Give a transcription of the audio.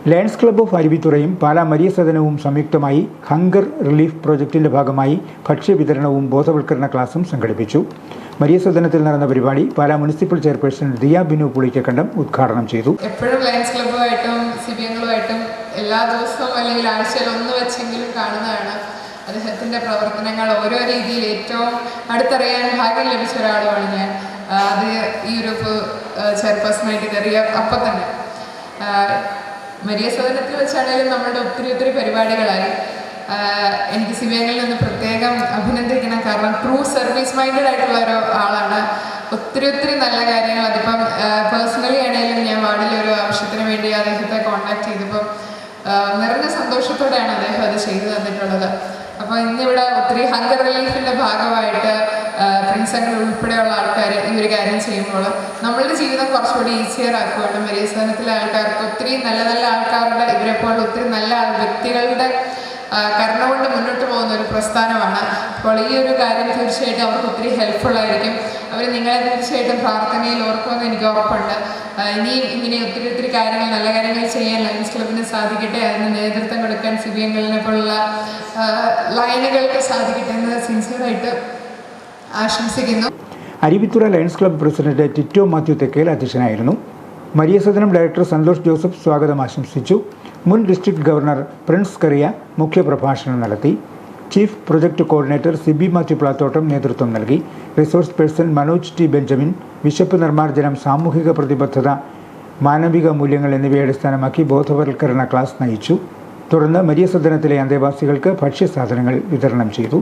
Lions club of അരുവിത്തുറയും പാലാ മരിയ സദനവും സംയുക്തമായി ഹങ്കർ റിലീഫ് പ്രോജക്റ്റിന്റെ ഭാഗമായി ഭക്ഷ്യവിതരണവും ബോധവൽക്കരണ ക്ലാസും സംഘടിപ്പിച്ചു. മരിയ സദനത്തിൽ നടന്ന പരിപാടി പാലാ മുനിസിപ്പൽ ചെയർപേഴ്സൺ ദിയ ബിനു പുളിക്കക്കണ്ടം ഉദ്ഘാടനം ചെയ്തു. എപ്പോഴും ലയൺസ് ക്ലബ്ബുമായിട്ടും സിബിഎങ്ങളുമായിട്ടും എല്ലാ ദിവസവും അല്ലെങ്കിൽ ആഴ്ചയിൽ ഒന്ന് വെച്ചെങ്കിലും കാണുന്നതാണ്. അദ്ദേഹത്തിൻ്റെ പ്രവർത്തനങ്ങൾ ഓരോ രീതിയിൽ ഏറ്റവും അടുത്തറിയാൻ ഭാഗ്യം ലഭിച്ച ഒരാളുമാണ് ഞാൻ. അത് ഈ ഒരു ചെയർപേഴ്സണായിട്ട് കയറിയ അപ്പം തന്നെ മരിയ സദനത്തിൽ വെച്ചാണെങ്കിലും നമ്മളുടെ ഒത്തിരി പരിപാടികളായി. എനിക്ക് സിബിഎങ്ങളിൽ നിന്ന് പ്രത്യേകം അഭിനന്ദിക്കണം. കാരണം ട്രൂ സർവീസ് മൈൻഡഡ് ആയിട്ടുള്ള ഒരു ആളാണ്. ഒത്തിരി നല്ല കാര്യങ്ങൾ. അതിപ്പം പേഴ്സണലി ആണെങ്കിലും ഞാൻ വാർഡിലെ ഒരു ആവശ്യത്തിന് വേണ്ടി അദ്ദേഹത്തെ കോൺടാക്ട് ചെയ്തപ്പോൾ നിറഞ്ഞ സന്തോഷത്തോടെയാണ് അദ്ദേഹം അത് ചെയ്തു തന്നിട്ടുള്ളത്. അപ്പോൾ ഇന്നിവിടെ ഒത്തിരി ഹങ്കർ റിലീഫിൻ്റെ ഭാഗമായിട്ട് ഫ്രണ്ട്സങ്ങൾ ഉൾപ്പെടെയുള്ള ആൾക്കാർ ഈ ഒരു കാര്യം ചെയ്യുമ്പോൾ നമ്മളുടെ ജീവിതം കുറച്ചുകൂടി ഈസിയർ ആക്കുകയാണ്. മരിയ സദനത്തിലെ ആൾക്കാർക്ക് ഒത്തിരി നല്ല ആൾക്കാരുടെ ഇവരെപ്പോലെ ഒത്തിരി നല്ല വ്യക്തികളുടെ കരുണ കൊണ്ട് മുന്നോട്ട് പോകുന്ന ഒരു പ്രസ്ഥാനമാണ്. അപ്പോൾ ഈ ഒരു കാര്യം തീർച്ചയായിട്ടും അവർക്ക് ഒത്തിരി ഹെൽപ്ഫുള്ളായിരിക്കും. അവർ നിങ്ങളെ തീർച്ചയായിട്ടും പ്രാർത്ഥനയിൽ ഓർക്കുമെന്ന് എനിക്ക് ഉറപ്പുണ്ട്. ഇനിയും ഇങ്ങനെ ഒത്തിരി കാര്യങ്ങൾ നല്ല കാര്യങ്ങൾ ചെയ്യാൻ ലയൺസ് ക്ലബിന് സാധിക്കട്ടെ. അതിന് നേതൃത്വം കൊടുക്കാൻ സിബിഎങ്ങളിനെ പോലുള്ള ലയനുകൾക്ക് സാധിക്കട്ടെ എന്ന് സിൻസിയറായിട്ട് ആശംസിക്കുന്നു. Aruvithura Lions club president Tito Mathew Thekkel അധ്യക്ഷനായിരുന്നു. മരിയ സദനം ഡയറക്ടർ സന്തോഷ് ജോസഫ് സ്വാഗതം ആശംസിച്ചു. മുൻ ഡിസ്ട്രിക്ട് ഗവർണർ പ്രിൻസ് കറിയ മുഖ്യപ്രഭാഷണം നടത്തി. Chief project coordinator Sibi Mathew Plathottam നേതൃത്വം നൽകി. Resource person Manoj T Benjamin വിശപ്പ് നിർമ്മാർജ്ജനം, സാമൂഹിക പ്രതിബദ്ധത, മാനവിക മൂല്യങ്ങൾ എന്നിവയെ അടിസ്ഥാനമാക്കി ബോധവൽക്കരണ ക്ലാസ് നയിച്ചു. തുടർന്ന് മരിയ സദനത്തിലെ അന്തേവാസികൾക്ക് ഭക്ഷ്യസാധനങ്ങൾ വിതരണം ചെയ്തു.